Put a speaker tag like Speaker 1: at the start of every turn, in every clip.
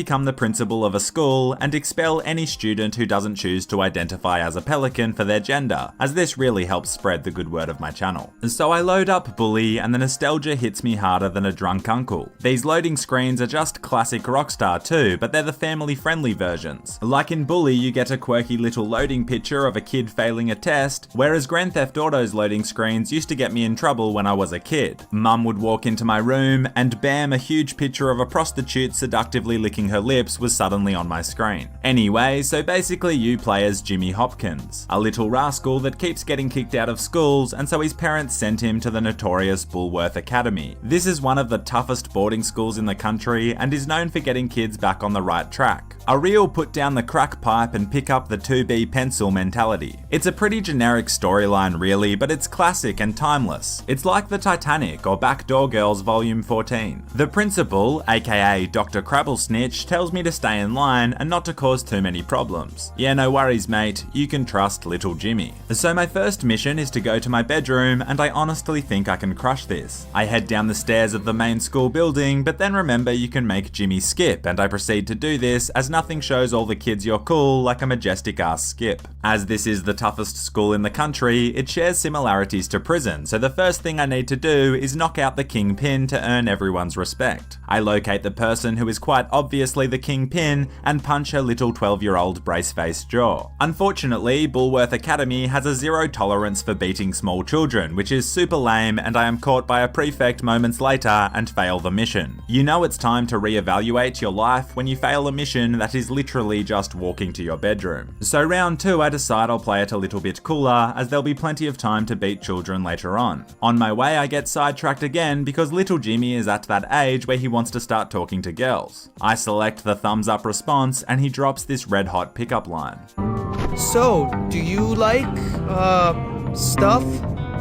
Speaker 1: become the principal of a school and expel any student who doesn't choose to identify as a pelican for their gender, as this really helps spread the good word of my channel. So I load up Bully and the nostalgia hits me harder than a drunk uncle. These loading screens are just classic Rockstar too, but they're the family friendly versions. Like in Bully, you get a quirky little loading picture of a kid failing a test, whereas Grand Theft Auto's loading screens used to get me in trouble when I was a kid. Mum would walk into my room and bam, a huge picture of a prostitute seductively licking her lips was suddenly on my screen. Anyway, so basically you play as Jimmy Hopkins, a little rascal that keeps getting kicked out of schools, and so his parents sent him to the notorious Bulworth Academy. This is one of the toughest boarding schools in the country and is known for getting kids back on the right track. A real put down the crack pipe and pick up the 2B pencil mentality. It's a pretty generic storyline really, but it's classic and timeless. It's like the Titanic or Backdoor Girls Volume 14. The principal, aka Dr. Crabblesnitch, tells me to stay in line and not to cause too many problems. Yeah, no worries mate, you can trust little Jimmy. So my first mission is to go to my bedroom, and I honestly think I can crush this. I head down the stairs of the main school building, but then remember you can make Jimmy skip, and I proceed to do this as nothing shows all the kids you're cool like a majestic ass skip. As this is the toughest school in the country, it shares similarities to prison, so the first thing I need to do is knock out the kingpin to earn everyone's respect. I locate the person who is quite obviously the kingpin and punch her little 12-year-old brace-faced jaw. Unfortunately, Bulworth Academy has a zero tolerance for beating small children, which is super lame, and I am caught by a prefect moments later and fail the mission. You know it's time to reevaluate your life when you fail a mission that is literally just walking to your bedroom. So round 2 I decide I'll play it a little bit cooler, as there'll be plenty of time to beat children later on. On my way I get sidetracked again because little Jimmy is at that age where he wants to start talking to girls. I select the thumbs up response and he drops this red hot pickup line.
Speaker 2: So, do you like, stuff?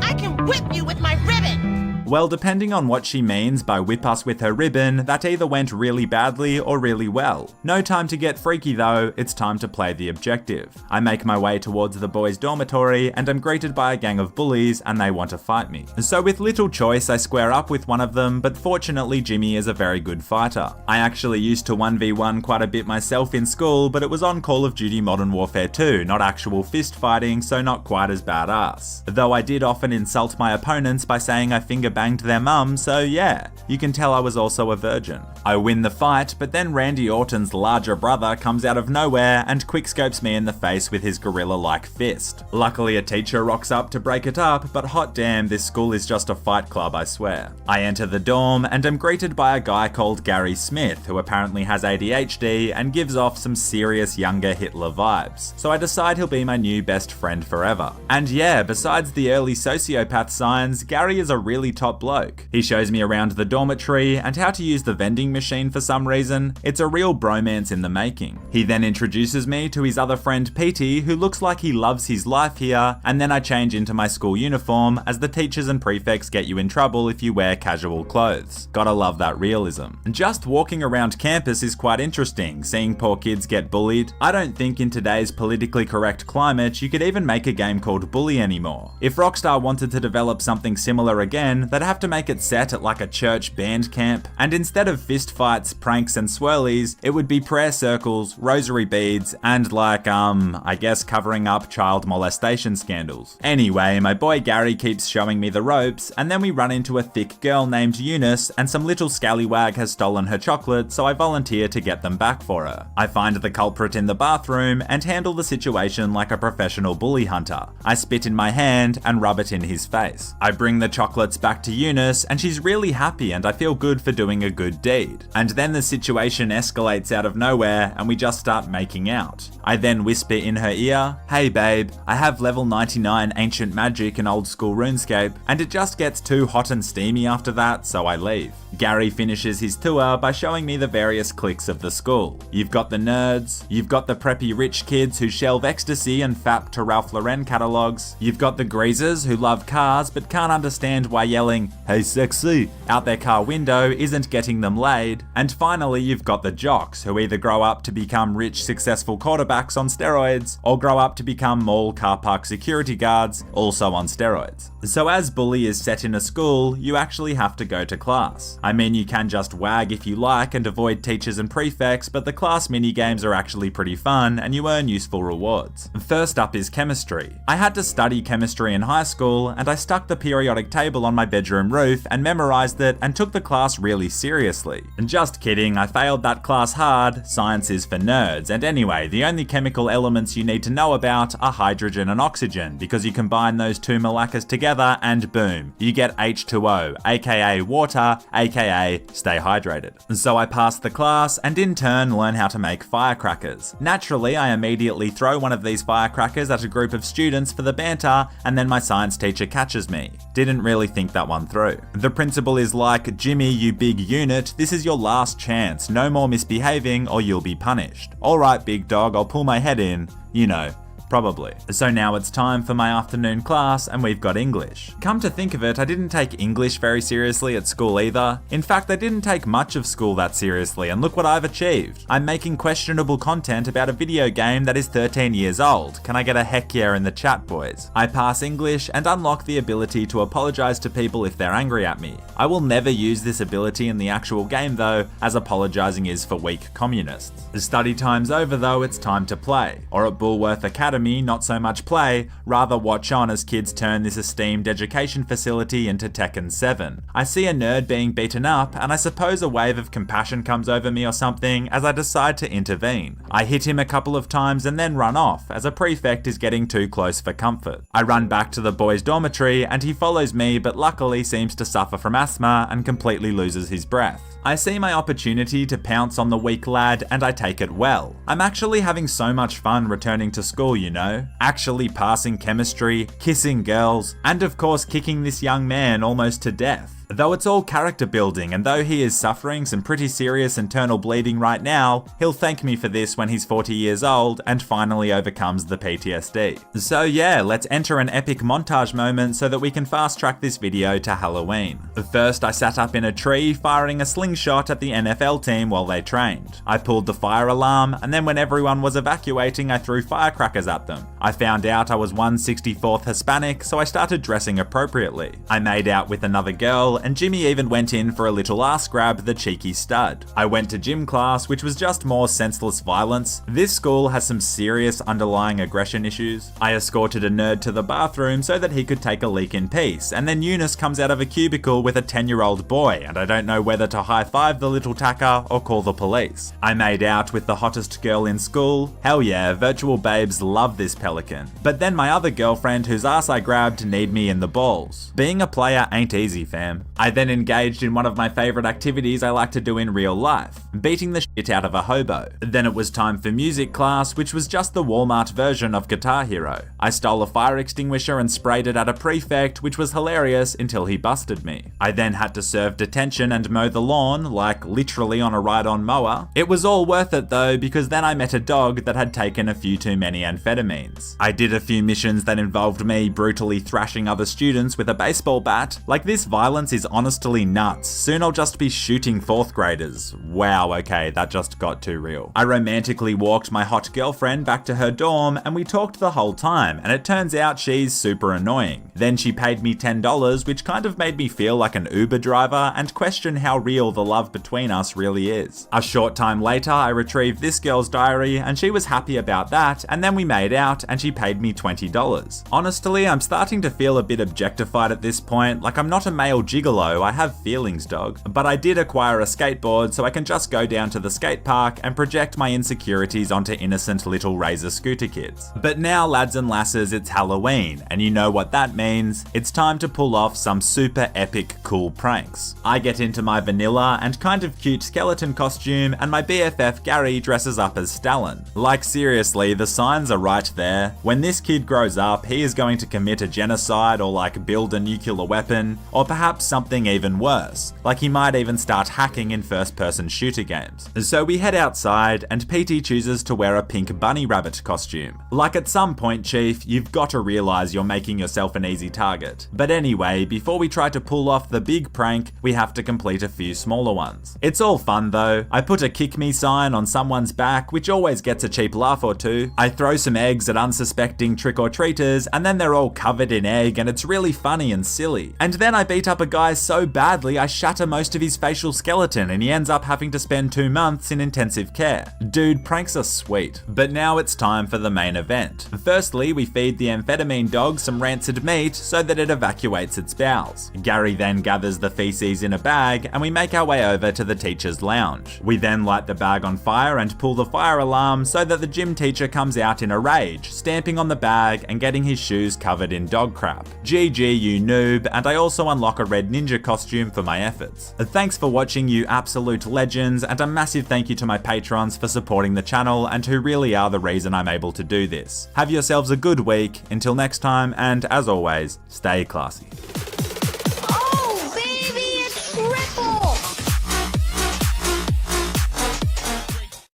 Speaker 3: I can whip you with my ribbon!
Speaker 1: Well, depending on what she means by whip us with her ribbon, that either went really badly or really well. No time to get freaky though, it's time to play the objective. I make my way towards the boys' dormitory and am greeted by a gang of bullies and they want to fight me. So with little choice I square up with one of them, but fortunately Jimmy is a very good fighter. I actually used to 1v1 quite a bit myself in school, but it was on Call of Duty Modern Warfare 2, not actual fist fighting, so not quite as badass. Though I did often insult my opponents by saying I finger banged their mum, so yeah, you can tell I was also a virgin. I win the fight, but then Randy Orton's larger brother comes out of nowhere and quickscopes me in the face with his gorilla-like fist. Luckily a teacher rocks up to break it up, but hot damn, this school is just a fight club, I swear. I enter the dorm and am greeted by a guy called Gary Smith, who apparently has ADHD and gives off some serious younger Hitler vibes, so I decide he'll be my new best friend forever. And yeah, besides the early sociopath signs, Gary is a really top bloke. He shows me around the dormitory and how to use the vending machine for some reason. It's a real bromance in the making. He then introduces me to his other friend Petey, who looks like he loves his life here, and then I change into my school uniform, as the teachers and prefects get you in trouble if you wear casual clothes. Gotta love that realism. Just walking around campus is quite interesting, seeing poor kids get bullied. I don't think in today's politically correct climate you could even make a game called Bully anymore. If Rockstar wanted to develop something similar again, they'd have to make it set at like a church band camp, and instead of fist fights, pranks and swirlies, it would be prayer circles, rosary beads, and like, I guess covering up child molestation scandals. Anyway, my boy Gary keeps showing me the ropes, and then we run into a thick girl named Eunice, and some little scallywag has stolen her chocolate, so I volunteer to get them back for her. I find the culprit in the bathroom and handle the situation like a professional bully hunter. I spit in my hand and rub it in his face. I bring the chocolates back to Eunice and she's really happy and I feel good for doing a good deed. And then the situation escalates out of nowhere and we just start making out. I then whisper in her ear, "Hey babe, I have level 99 ancient magic and old school RuneScape," and it just gets too hot and steamy after that, so I leave. Gary finishes his tour by showing me the various cliques of the school. You've got the nerds, you've got the preppy rich kids who shelve ecstasy and fap to Ralph Lauren catalogs, you've got the greasers who love cars but can't understand why yelling yelling, "Hey sexy," out their car window isn't getting them laid. And finally, you've got the jocks, who either grow up to become rich, successful quarterbacks on steroids, or grow up to become mall car park security guards, also on steroids. So as bully is set in a school, you actually have to go to class. I mean, you can just wag if you like and avoid teachers and prefects, but the class minigames are actually pretty fun and you earn useful rewards. First up is chemistry. I had to study chemistry in high school, and I stuck the periodic table on my bedroom roof and memorized it and took the class really seriously. And just kidding, I failed that class hard. Science is for nerds, and anyway, the only chemical elements you need to know about are hydrogen and oxygen, because you combine those two malacas together and boom, you get H2O, aka water, aka stay hydrated. So I passed the class and in turn learn how to make firecrackers. Naturally, I immediately throw one of these firecrackers at a group of students for the banter, and then my science teacher catches me. Didn't really think that one through. The principal is like, "Jimmy, you big unit, this is your last chance. No more misbehaving or you'll be punished." "Alright, big dog, I'll pull my head in." You know. Probably. So now it's time for my afternoon class and we've got English. Come to think of it, I didn't take English very seriously at school either. In fact, I didn't take much of school that seriously, and look what I've achieved. I'm making questionable content about a video game that is 13 years old. Can I get a heck yeah in the chat, boys? I pass English and unlock the ability to apologize to people if they're angry at me. I will never use this ability in the actual game though, as apologizing is for weak communists. The study time's over though, it's time to play. Or at Bullworth Academy, not so much play, rather watch on as kids turn this esteemed education facility into Tekken 7. I see a nerd being beaten up, and I suppose a wave of compassion comes over me or something as I decide to intervene. I hit him a couple of times and then run off, as a prefect is getting too close for comfort. I run back to the boys' dormitory and he follows me, but luckily seems to suffer from asthma and completely loses his breath. I see my opportunity to pounce on the weak lad and I take it well. I'm actually having so much fun returning to school, you know? Actually passing chemistry, kissing girls, and of course kicking this young man almost to death. Though it's all character building, and though he is suffering some pretty serious internal bleeding right now, he'll thank me for this when he's 40 years old and finally overcomes the PTSD. So yeah, let's enter an epic montage moment so that we can fast track this video to Halloween. First, I sat up in a tree firing a slingshot at the NFL team while they trained. I pulled the fire alarm, and then when everyone was evacuating, I threw firecrackers at them. I found out I was 1/64th Hispanic, so I started dressing appropriately. I made out with another girl, and Jimmy even went in for a little ass grab, the cheeky stud. I went to gym class, which was just more senseless violence. This school has some serious underlying aggression issues. I escorted a nerd to the bathroom so that he could take a leak in peace, and then Eunice comes out of a cubicle with a 10-year-old boy, and I don't know whether to high-five the little tacker or call the police. I made out with the hottest girl in school. Hell yeah, virtual babes love this pelican. But then my other girlfriend whose ass I grabbed kneed me in the balls. Being a player ain't easy, fam. I then engaged in one of my favorite activities I like to do in real life, beating the shit out of a hobo. Then it was time for music class, which was just the Walmart version of Guitar Hero. I stole a fire extinguisher and sprayed it at a prefect, which was hilarious until he busted me. I then had to serve detention and mow the lawn, like literally on a ride-on mower. It was all worth it though, because then I met a dog that had taken a few too many amphetamines. I did a few missions that involved me brutally thrashing other students with a baseball bat. Like, this violence is honestly nuts. Soon I'll just be shooting 4th graders. Wow, okay, that just got too real. I romantically walked my hot girlfriend back to her dorm and we talked the whole time, and it turns out she's super annoying. Then she paid me $10, which kind of made me feel like an Uber driver and question how real the love between us really is. A short time later, I retrieved this girl's diary and she was happy about that, and then we made out and she paid me $20. Honestly, I'm starting to feel a bit objectified at this point. Like, I'm not a male gigolo, I have feelings, dog. But I did acquire a skateboard so I can just go down to the skate park and project my insecurities onto innocent little Razor scooter kids. But now, lads and lasses, it's Halloween, and you know what that means. It's time to pull off some super epic cool pranks. I get into my vanilla and kind of cute skeleton costume, and my BFF Gary dresses up as Stalin. Like, seriously, the signs are right there. When this kid grows up, he is going to commit a genocide or like build a nuclear weapon, or perhaps some something even worse, like he might even start hacking in first-person shooter games. So we head outside, and PT chooses to wear a pink bunny rabbit costume. Like at some point, Chief, you've got to realize you're making yourself an easy target. But anyway, before we try to pull off the big prank, we have to complete a few smaller ones. It's all fun though. I put a kick me sign on someone's back, which always gets a cheap laugh or two. I throw some eggs at unsuspecting trick-or-treaters, and then they're all covered in egg, and it's really funny and silly. And then I beat up a guy so badly I shatter most of his facial skeleton, and he ends up having to spend 2 months in intensive care. Dude, pranks are sweet. But now it's time for the main event. Firstly, we feed the amphetamine dog some rancid meat so that it evacuates its bowels. Gary then gathers the feces in a bag, and we make our way over to the teacher's lounge. We then light the bag on fire and pull the fire alarm so that the gym teacher comes out in a rage, stamping on the bag and getting his shoes covered in dog crap. GG you noob, and I also unlock a red ninja costume for my efforts. Thanks for watching, you absolute legends, and a massive thank you to my patrons for supporting the channel and who really are the reason I'm able to do this. Have yourselves a good week, until next time, and as always, stay classy.